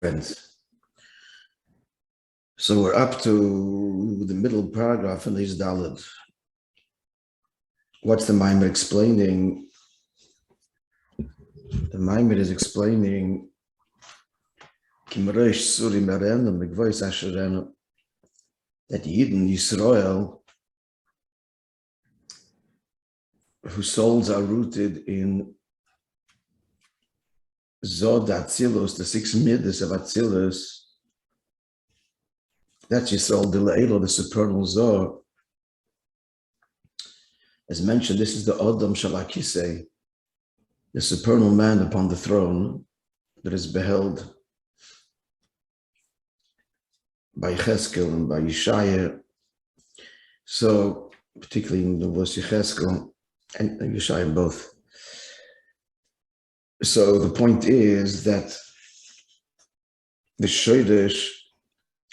Friends. So we're up to the middle paragraph in this Daled. What's the Maamar explaining? The Maamar is explaining that Yidden Yisrael, whose souls are rooted in Zod Atzilus, the 6 midas of Atzilus, that's Yisrael Dile'elo, the supernal Zohar. As mentioned, this is the Adam Shalakise, the supernal man upon the throne that is beheld by Cheskel and by Yeshaya. So, particularly in the verse Cheskel and Yeshaya both. So the point is that the Shodesh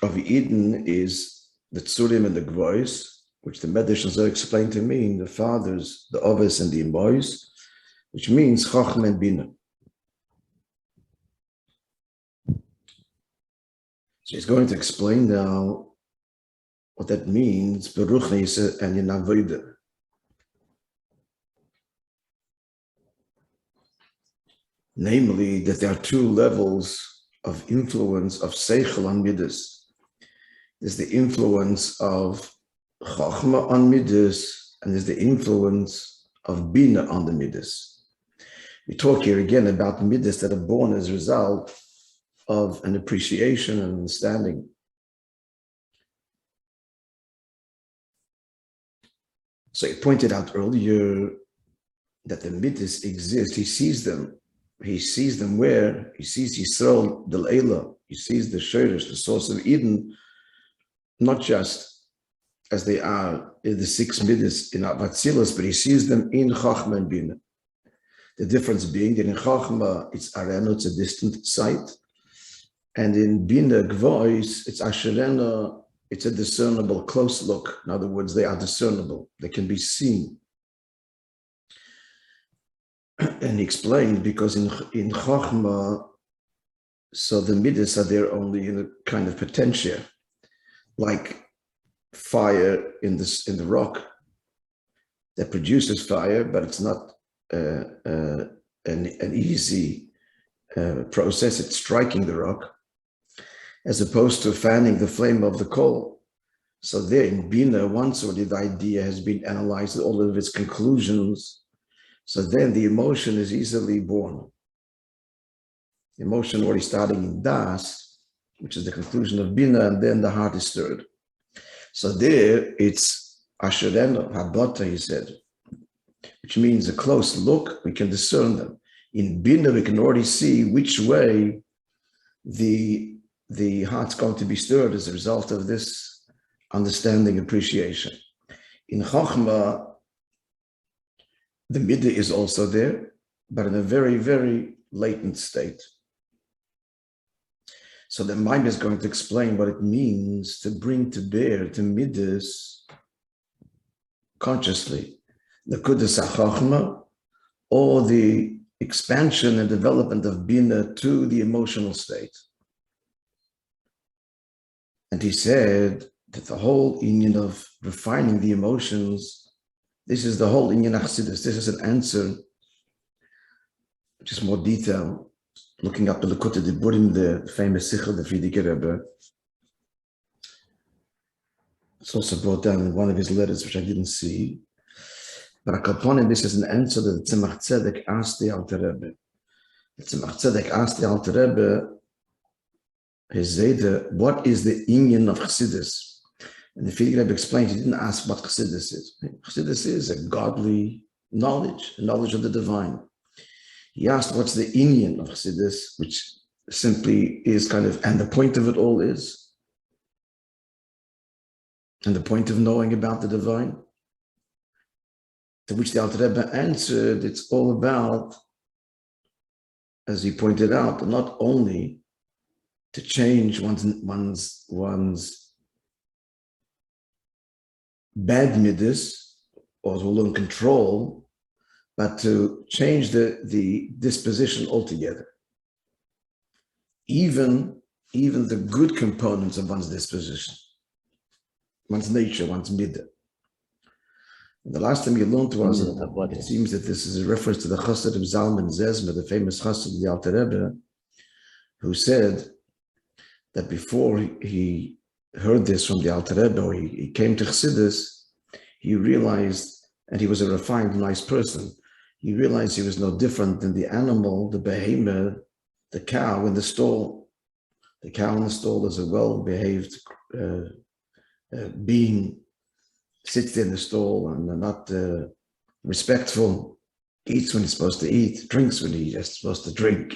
of Eden is the Tzurim and the Gvois, which the Medrash explained to mean the fathers, the Oves and the Imois, which means Chacham and Bina. So he's going to explain now what that means, Beruch Neise and in Avodah. Namely, that there are 2 levels of influence of Seichel on Midas. There's the influence of Chachma on Midas, and there's the influence of Bina on the Midas. We talk here again about Midas that are born as a result of an appreciation and understanding. So he pointed out earlier that the Midas exist. He sees them. He sees them where? He sees Yisrael Dile'elo. He sees the Shodesh, the source of Eden, not just as they are in the 6 midas in Atzilus, but he sees them in Chachma and Bina. The difference being that in Chachma, it's Areno, it's a distant sight. And in Bina Gvois, it's Asherena, it's a discernible, close look. In other words, they are discernible. They can be seen. And he explained because in Chachma, so the midas are there only in a kind of potentia, like fire in the rock that produces fire, but it's not an easy process. It's striking the rock, as opposed to fanning the flame of the coal. So there in Bina, once already the idea has been analyzed, all of its conclusions. So then the emotion is easily born. The emotion already starting in Das, which is the conclusion of Bina, and then the heart is stirred. So there it's Ashereno, Habata, he said, which means a close look, we can discern them. In Bina, we can already see which way the heart's going to be stirred as a result of this understanding, appreciation. In Chachma, the midah is also there, but in a very, very latent state. So the mind is going to explain what it means to bring to bear to midas consciously, the kudas hachachma, or the expansion and development of bina to the emotional state. And he said that the whole inyan of refining the emotions, this is the whole inyan Chassidus. This is an answer, just more detail, looking up the Likutei Diburim, the famous Sichel, the Frierdiker Rebbe. It's also brought down in one of his letters, which I didn't see. But Akaponim, this is an answer that the Tzemach Tzedek asked the Alter Rebbe. The Tzemach Tzedek asked the Alter Rebbe, his Zayde, what is the inyan of Chassidus? And the Frierdiker Rebbe explained, he didn't ask what Chassidus is. Chassidus is a godly knowledge, a knowledge of the divine. He asked what's the inyan of Chassidus, which simply is kind of, and the point of it all is, and the point of knowing about the divine, to which the Alter Rebbe answered, it's all about, as he pointed out, not only to change one's bad midas, or to learn control, but to change the disposition altogether. even the good components of one's disposition, one's nature, one's midah. The last time you learned was, it seems that this is a reference to the Chassid of Zalman Zezma, the famous Chassid of the Alter Rebbe, who said that before he heard this from the Alter Rebbe, or he came to Chassidus, he realized, and he was a refined, nice person, he realized he was no different than the animal, the behemoth, the cow in the stall. The cow in the stall is a well-behaved being, sits in the stall and not respectful, eats when he's supposed to eat, drinks when he's supposed to drink,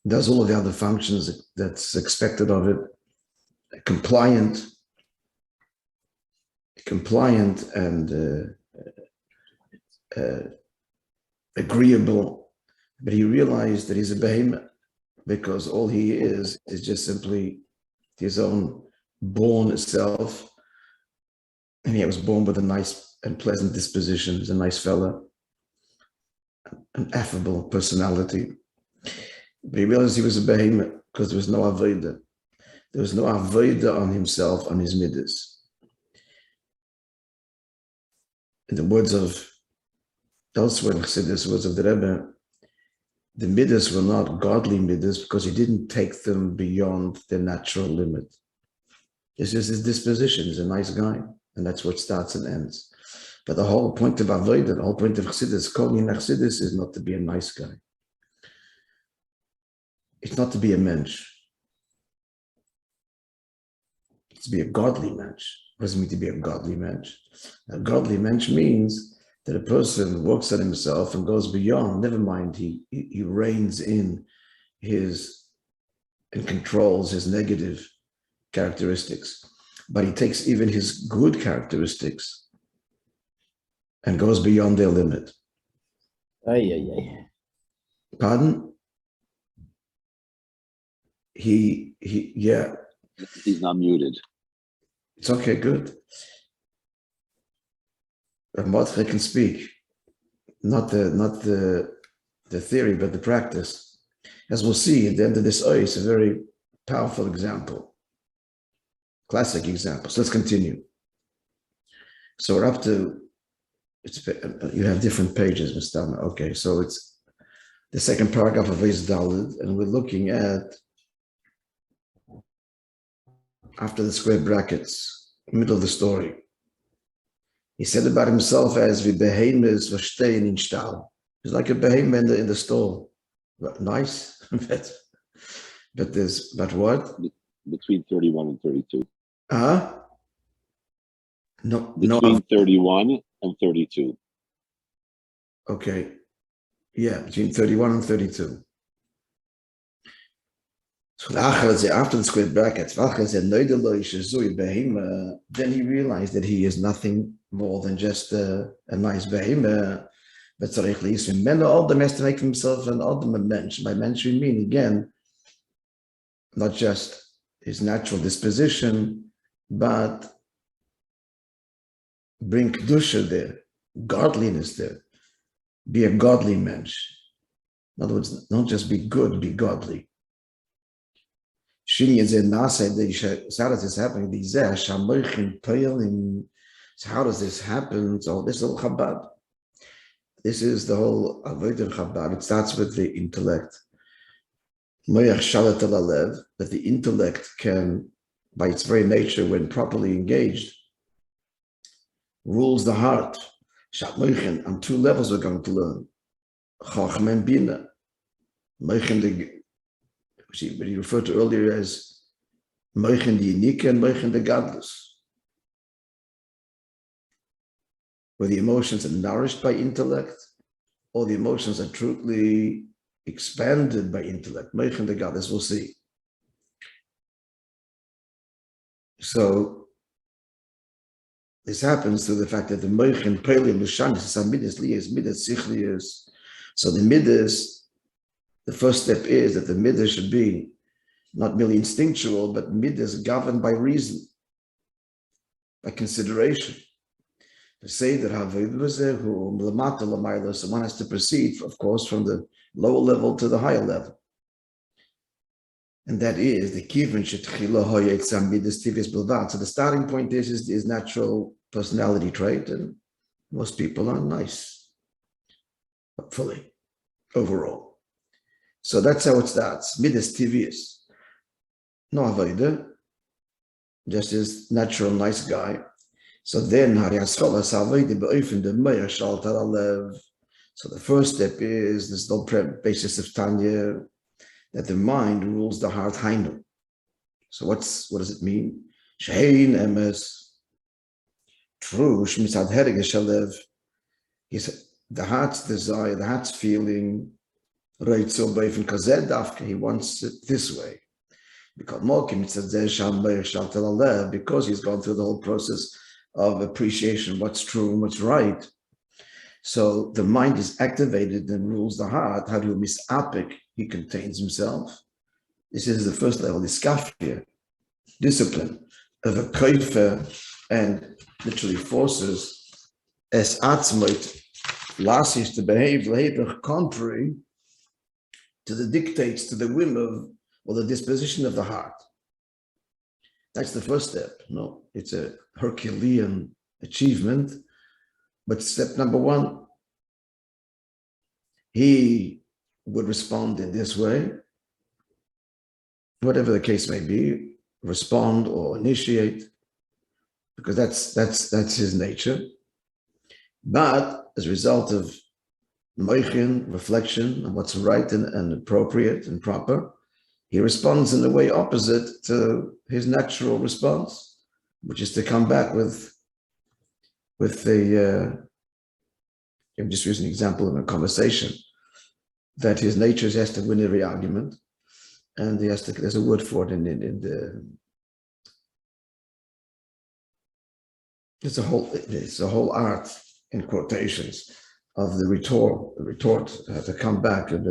does all of the other functions that's expected of it, compliant and agreeable. But he realized that he's a behemoth because all he is just simply his own born self. And he was born with a nice and pleasant disposition. He's a nice fella, an affable personality. But he realized he was a behemoth because there was no avodah. There was no avodah on himself, on his midas. In the words of elsewhere in Chassidus, words of the Rebbe, the midas were not godly midas because he didn't take them beyond their natural limit. This is his disposition. He's a nice guy. And that's what starts and ends. But the whole point of avodah, the whole point of Chassidus, calling Chassidus, is not to be a nice guy. It's not to be a mensch. It's to be a godly mensch. What does it mean to be a godly mensch? A godly mensch means that a person works on himself and goes beyond. Never mind, he reins in and controls his negative characteristics. But he takes even his good characteristics and goes beyond their limit. Pardon? Yeah. He's not muted. It's okay, good. Mordechai can speak. Not the theory, but the practice. As we'll see at the end of this it's a very powerful example. Classic example. So let's continue. So we're up to, you have different pages, Mr. Alma. Okay, so it's the second paragraph of Beis Daled, and we're looking at, after the square brackets, middle of the story. He said about himself as behemoths verstehen in Stall. He's like a behemoth in the stall. Nice, but what? Between 31 and 32. No. Between 31 and 32. Okay. Yeah, between 31 and 32. So after the square brackets, then he realized that he is nothing more than just a nice behemoth. But all the has to make himself an Admo mensch. By mensch we mean, again, not just his natural disposition, but bring kedusha there, godliness there. Be a godly mensch. In other words, not just be good, be godly. How does this happen? So how does this happen? So this is all Chabad. This is the whole avodah Chabad. It starts with the intellect. That the intellect can, by its very nature, when properly engaged, rules the heart. On two levels we're going to learn. Chacham and Bina. What he referred to earlier as Moichen the Unika and Moichen the Godless. Where the emotions are nourished by intellect, or the emotions are truly expanded by intellect. Moichen the Godless, we'll see. So this happens through the fact that the Moichen, Pelim, Lushanis, Midas, Liyas, Midas, Sichlias. So the Midas, the first step is that the Midas should be not merely instinctual, but Midas governed by reason, by consideration. To say that so one has to proceed, of course, from the lower level to the higher level. And that is the kivin shetchila hoyetzam midas tivis bilvad. So the starting point is natural personality trait, and most people are nice, hopefully, overall. So that's how it starts. Midas tivis. No avoida, just this natural nice guy. So then, so the first step is this whole basis of Tanya, that the mind rules the heart. So what does it mean? Shein emes, true. The heart's desire, the heart's feeling, he wants it this way. Because he's gone through the whole process of appreciation, what's true and what's right. So the mind is activated and rules the heart. How do you misapik? He contains himself. This is the first level, the skafia, discipline of a koifer, and literally forces as atzmoit lasis to behave contrary to the dictates, to the whim of, or the disposition of the heart. That's the first step. No, it's a Herculean achievement. But step number one, he would respond in this way, whatever the case may be, respond or initiate, because that's his nature. But as a result of moichin, reflection on what's right and appropriate and proper, he responds in the way opposite to his natural response, which is to come back with the, I'm just using an example of a conversation, that his nature has to win every argument, and he has to, there's a word for it in the, it's a whole art, in quotations, of the retort to come back, and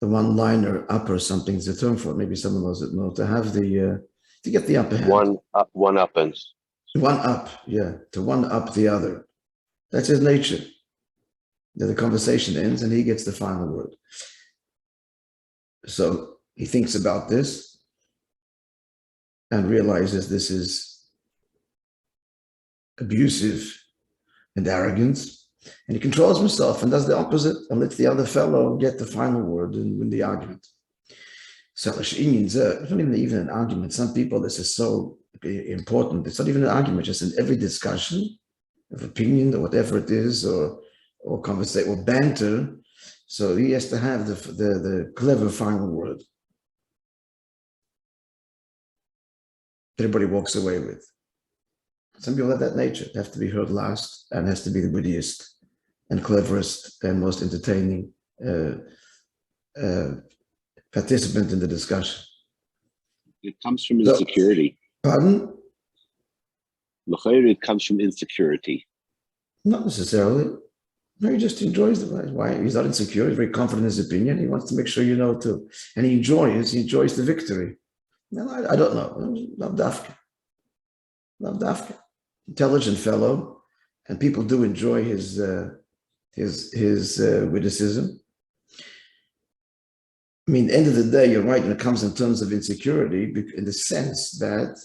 the one-liner up or something is a term for it. Maybe someone knows it more. To have the to get the upper hand. One up, yeah. To one up the other. That's his nature. Then the conversation ends, and he gets the final word. So he thinks about this and realizes this is abusive and arrogance. And he controls himself and does the opposite and lets the other fellow get the final word and win the argument. So it's not even an argument. Some people, this is so important. It's not even an argument, just in every discussion of opinion or whatever it is, or conversation or banter. So he has to have the clever final word that everybody walks away with. Some people have that nature. They have to be heard last, and has to be the wittiest and cleverest and most entertaining participant in the discussion. It comes from insecurity. Pardon? It comes from insecurity. Not necessarily. No, he just enjoys the life. Why? He's not insecure. He's very confident in his opinion. He wants to make sure you know too. And he enjoys the victory. No, I don't know. Love Dafka. Intelligent fellow, and people do enjoy his witticism. I mean, at the end of the day, you're right when it comes in terms of insecurity, in the sense that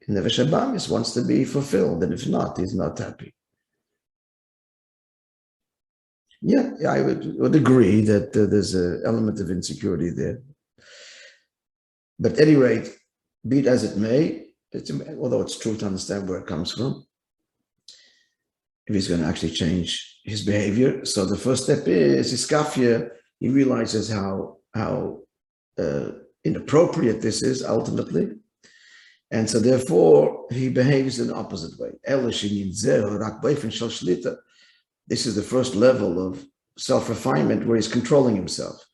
Nefesh Abamis wants to be fulfilled, and if not, he's not happy. Yeah, I would agree that there's an element of insecurity there. But at any rate, be it as it may, although it's true to understand where it comes from, if he's going to actually change his behavior. So the first step is iskafia. He realizes how inappropriate this is ultimately. And so therefore, he behaves in the opposite way. This is the first level of self-refinement where he's controlling himself.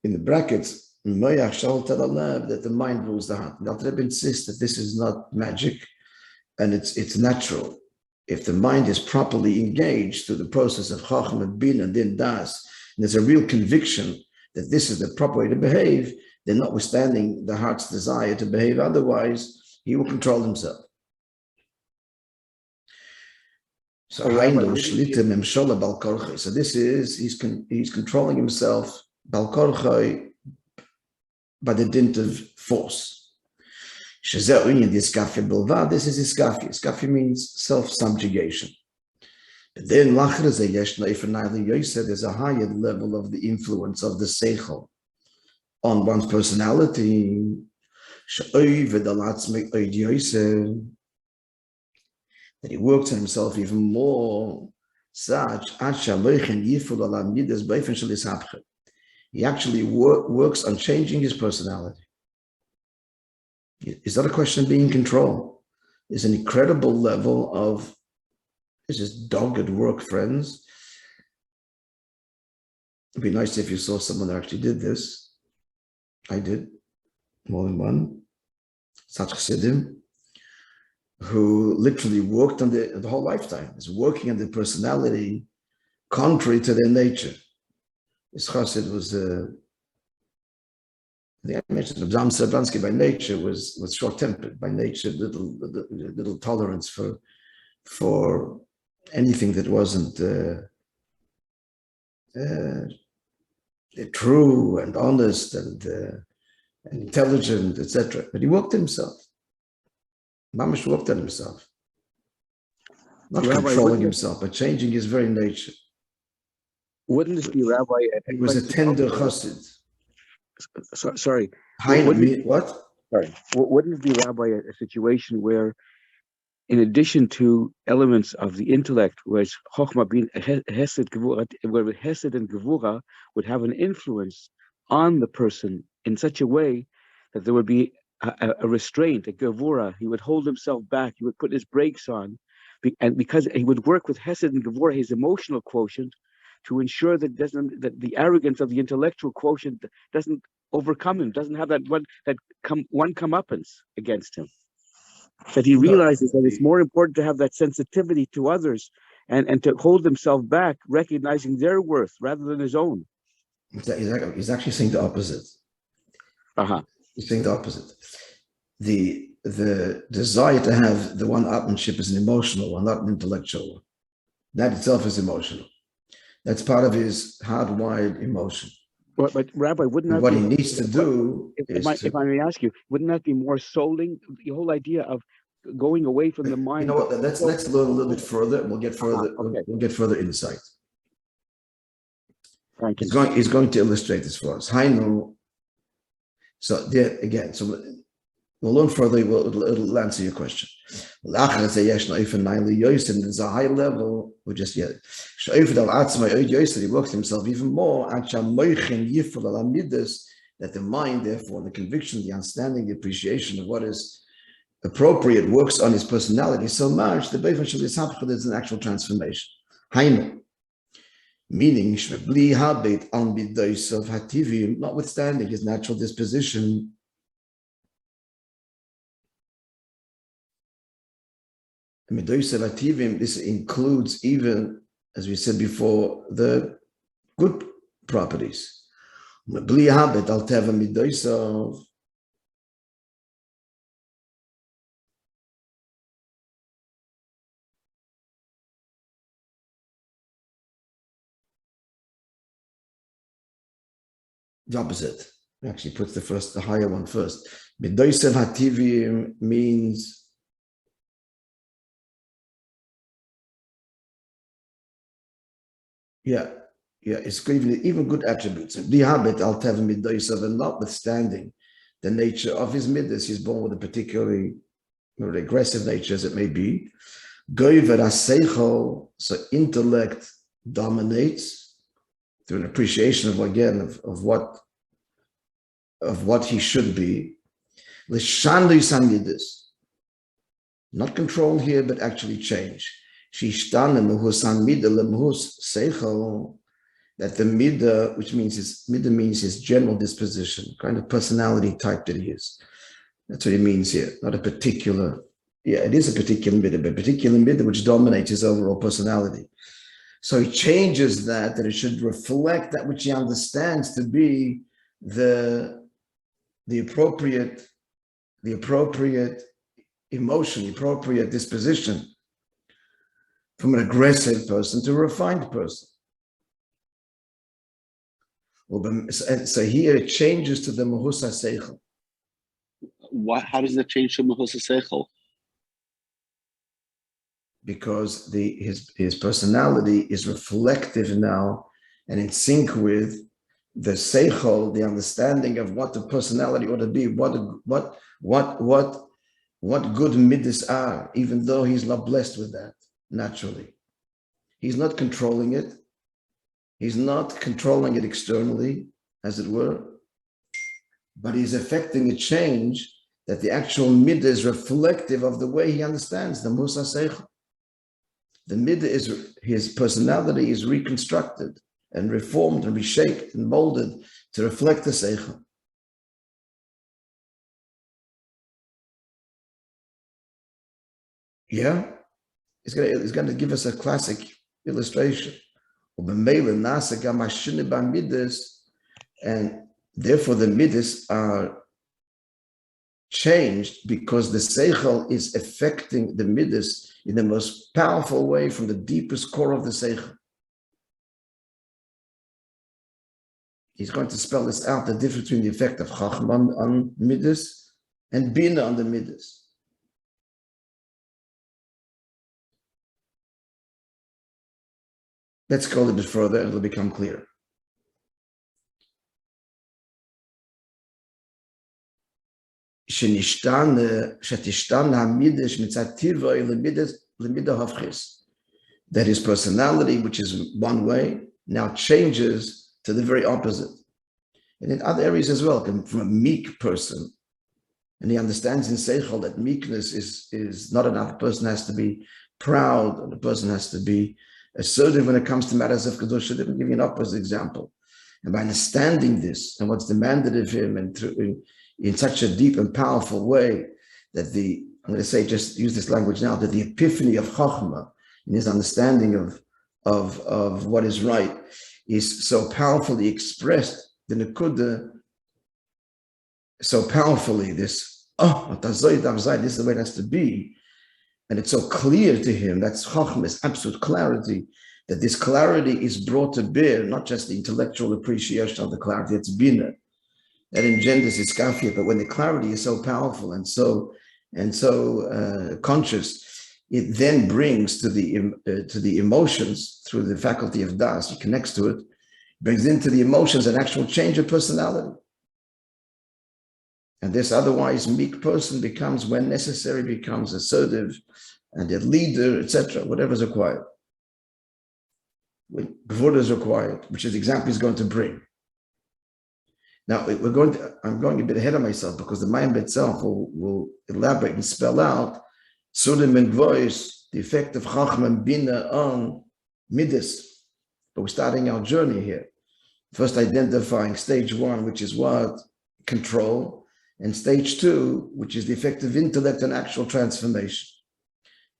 In the brackets, that the mind rules the heart. Now, Rabbi insists that this is not magic, and it's natural. If the mind is properly engaged through the process of chacham and bin and din das, and there's a real conviction that this is the proper way to behave, then notwithstanding the heart's desire to behave otherwise, he will control himself. So this is, he's controlling himself balkorchai, by the dint of force. This is iskafi. Iskafi means self-subjugation. But then there's a higher level of the influence of the seichel on one's personality. That he works on himself even more. He actually works on changing his personality. It's not a question of being in control. It's an incredible level of, this is dogged work, friends. It'd be nice if you saw someone that actually did this. I did, more than one. Such chassidim, who literally worked on the whole lifetime, is working on the personality contrary to their nature. This chassid was, I think I mentioned, Abzam Srabansky by nature was short-tempered, by nature, little tolerance for anything that wasn't true and honest and intelligent, etc. But he worked himself. Mamash worked on himself. Not controlling himself, but changing his very nature. Wouldn't this be, Rabbi? He was a tender chassid. Sorry. What? Sorry. Wouldn't it be, Rabbi, a situation where, in addition to elements of the intellect, whereas Chochmah being Hesed, where Hesed and Gevura would have an influence on the person in such a way that there would be a restraint, a Gevura, he would hold himself back, he would put his brakes on, and because he would work with Hesed and Gevura, his emotional quotient, to ensure that the arrogance of the intellectual quotient doesn't overcome him, doesn't have that one comeuppance against him. That he realizes that it's more important to have that sensitivity to others and to hold himself back, recognizing their worth rather than his own. He's actually saying the opposite. He's saying the opposite. The desire to have the one-upmanship is an emotional one, not an intellectual one. That itself is emotional. That's part of his hardwired emotion. But Rabbi, wouldn't that what he needs to do if I may ask you, wouldn't that be more souling? The whole idea of going away from the mind. You know what? Let's learn a little bit further. We'll get further. Okay. We'll get further insight. Thank you. He's going to illustrate this for us. Hainu. So there again. So we'll learn further. It'll answer your question. There's a high level. We just yet. He works himself even more. That the mind, therefore, the conviction, the understanding, the appreciation of what is appropriate works on his personality so much that there's an actual transformation. Hainu. Meaning, notwithstanding his natural disposition, this includes even, as we said before, the good properties. The opposite. It actually puts the higher one first. Midoisev hativim means it's even good attributes. And notwithstanding the nature of his midas, he's born with a particularly aggressive nature as it may be. So intellect dominates through an appreciation of what he should be. Not control here, but actually change. That the midah, which means his general disposition, kind of personality type that he is. That's what he means here. Not a particular, it is a particular midah, but a particular midah which dominates his overall personality. So he changes that it should reflect that which he understands to be the appropriate emotion, the appropriate disposition from an aggressive person to a refined person. So here it changes to the Mahus HaSeichel. How does that change to Mahus HaSeichel? Because his personality is reflective now and in sync with the seichel, the understanding of what the personality ought to be, what good midas are, even though he's not blessed with that naturally. He's not controlling it. He's not controlling it externally, as it were, but he's affecting a change that the actual midah is reflective of the way he understands the Musa Seichel. The midah is, his personality is reconstructed and reformed and reshaped and molded to reflect the Seichel. Yeah? He's going to give us a classic illustration. And therefore the midas are changed because the seichel is affecting the midas in the most powerful way from the deepest core of the seichel. He's going to spell this out, the difference between the effect of chachma on midas and bina on the midas. Let's go a little bit further and it'll become clear. That his personality, which is one way, now changes to the very opposite. And in other areas as well, from a meek person, and he understands in Seichel that meekness is not enough. A person has to be proud, and a person has to be assertive when it comes to matters of Kedusha. Let me give you an opposite example. And by understanding this and what's demanded of him, and in such a deep and powerful way, that I'm going to say, just use this language now, that the epiphany of Chachma, in his understanding of what is right, is so powerfully expressed, the Nekuda, so powerfully, this is the way it has to be. And it's so clear to him, that's Chachma's absolute clarity, that this clarity is brought to bear, not just the intellectual appreciation of the clarity, it's bina, that engenders iskafia, but when the clarity is so powerful and so conscious, it then brings to the emotions through the faculty of das, it connects to it, brings into the emotions an actual change of personality. And this otherwise meek person becomes, when necessary, becomes assertive and a leader, etc., whatever is required. When Gvura is required, which is the example he's going to bring. Now, I'm going a bit ahead of myself because the Mayim itself will elaborate and spell out Surim and voice, the effect of Chachma and Bina on Midas. But we're starting our journey here. First identifying stage one, which is what? Control. And stage two, which is the effect of intellect and actual transformation.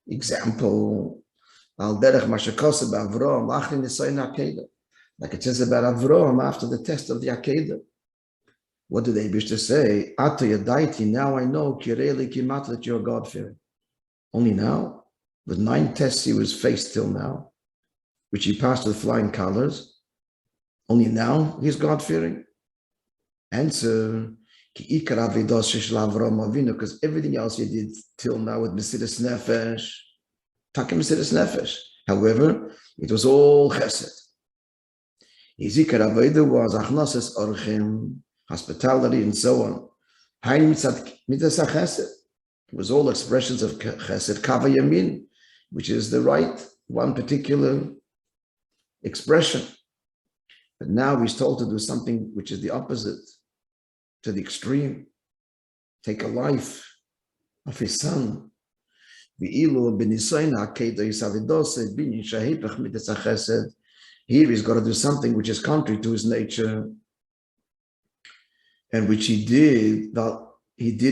Example, like it says about Avraham after the test of the Akedah. What did they wish to say? Now I know that you're God-fearing. Only now? With 9 tests he was faced till now, which he passed with flying colors. Only now he's God-fearing? Answer, because everything else he did till now with Mesiras Nefesh, Takim Mesiras Nefesh. However, it was all chesed. His Ikar Avodah was achnasas orchim, hospitality and so on. Hain mitzas chesed. It was all expressions of chesed, kava yamin, which is the right, one particular expression. But now he's told to do something which is the opposite, to the extreme. Take a life of his son. Here he's got to do something which is contrary to his nature, and which he did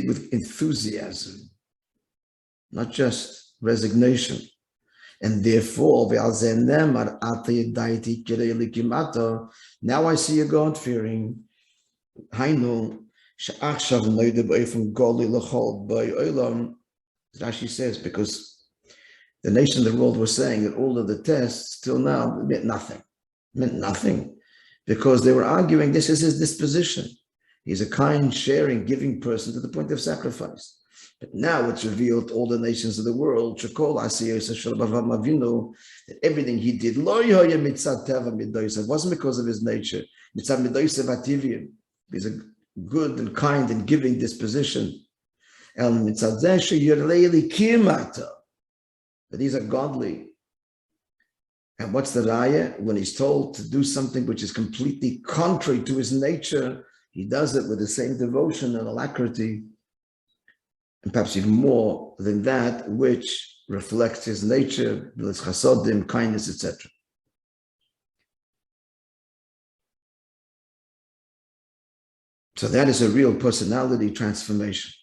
with enthusiasm, not just resignation. And therefore, now I see you God-fearing. Rashi says, because the nation of the world was saying that all of the tests till now meant nothing. because they were arguing this is his disposition. He's a kind, sharing, giving person to the point of sacrifice. But now it's revealed to all the nations of the world, that everything he did, it wasn't because of his nature. He's a good and kind and giving disposition. But these are godly. And what's the raya? When he's told to do something which is completely contrary to his nature, he does it with the same devotion and alacrity, and perhaps even more than that, which reflects his nature, his chasodim, kindness, etc. So that is a real personality transformation.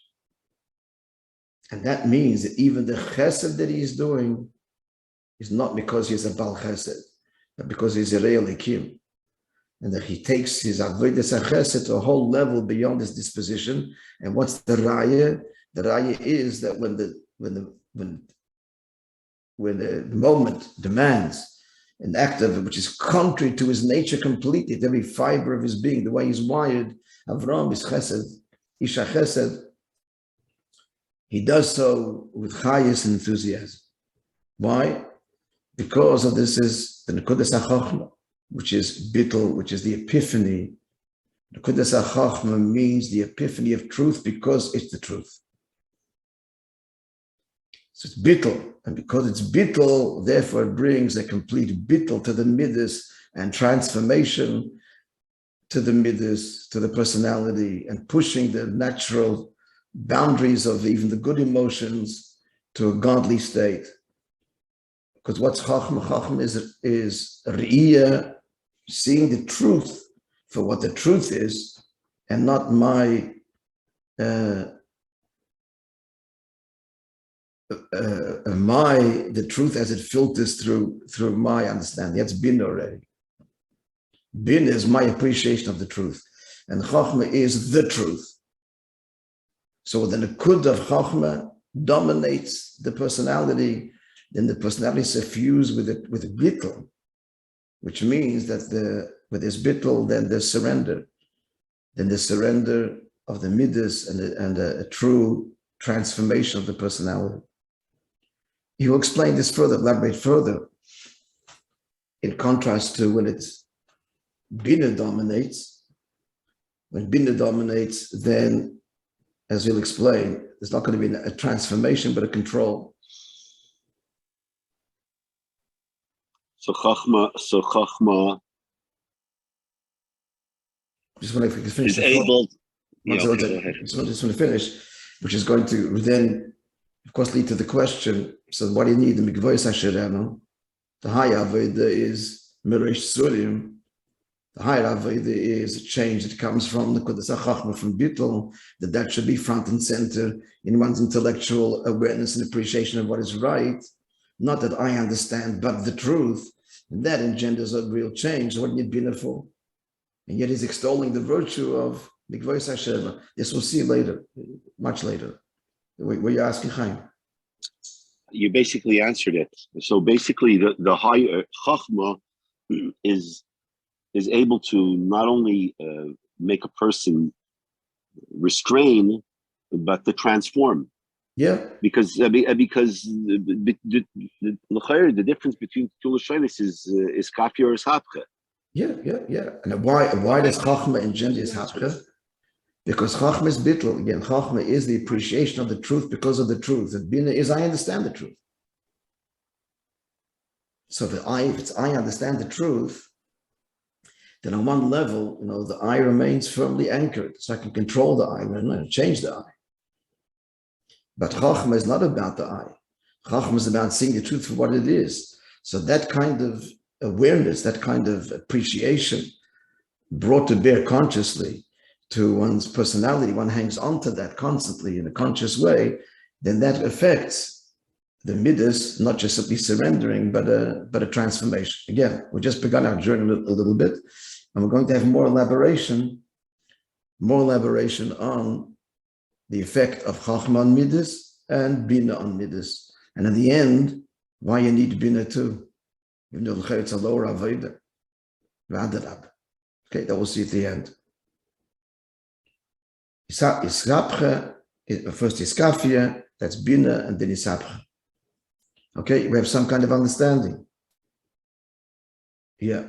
And that means that even the chesed that he is doing is not because he's a Bal Chesed, but because he's a real Ekim. And that he takes his avodas chesed to a whole level beyond his disposition. And what's the raya? The raya is that when the moment demands an act of it which is contrary to his nature completely, to every fiber of his being, the way he's wired, Avram is chesed, Isha chesed, he does so with chayas and enthusiasm. Why? Because of this is the Nekudas HaChochma, which is bittul, which is the epiphany. Nekudas HaChochma means the epiphany of truth because it's the truth. So it's bittul, and because it's bittul, therefore it brings a complete bittul to the midas and transformation to the midas, to the personality, and pushing the natural boundaries of even the good emotions to a godly state. Because what's chachma? Chachma is re'iyah, seeing the truth for what the truth is, and not the truth as it filters through my understanding. That's bin already. Bin is my appreciation of the truth, and chachma is the truth. So the nekud of chachma dominates the personality. Then the personality is suffused with a bittul, which means that with this bittul, then there's surrender. Then the surrender of the midas and a true transformation of the personality. He will explain this further, elaborate further, in contrast to when it's bina dominates. When bina dominates, then, as he'll explain, there's not going to be a transformation, but a control. So Chachma Just want to finish. is able. Just want to finish, which is going to then, of course, lead to the question. So, what do you need? The mikvois hasherenu. The high avodah is mirish surim. The higher avodah is a change that comes from the Nekudas HaChochma, from bittul, that should be front and center in one's intellectual awareness and appreciation of what is right. Not that I understand, but the truth. And that engenders a real change. What do you need bina for? And yet he's extolling the virtue of mikvois Hashem. This we'll see later, much later. Were you asking, Chaim? You basically answered it. So basically, the higher Chachma is able to not only make a person restrain, but to transform. Yeah. Because the difference between two lashonos is kafir or hapcha. Yeah. And why does Chachma engender his hapcha? Because Chachma is bittul. Again, Chachma is the appreciation of the truth because of the truth. And Bina is I understand the truth. So if I understand the truth, then on one level, the I remains firmly anchored. So I can control the I, and not change the I. But Chachma is not about the I. Chachma is about seeing the truth for what it is. So that kind of awareness, that kind of appreciation brought to bear consciously to one's personality, one hangs on to that constantly in a conscious way, then that affects the midas, not just simply surrendering, but a transformation. Again, we just begun our journey a little bit, and we're going to have more elaboration on the effect of Chachma on midas and Bina on midas. And in the end, why you need Bina too. Even though it's a lower avodah. Okay, that we'll see at the end. Isapche, first Iskafia, that's Bina, and then Isapche. Okay, we have some kind of understanding. Yeah.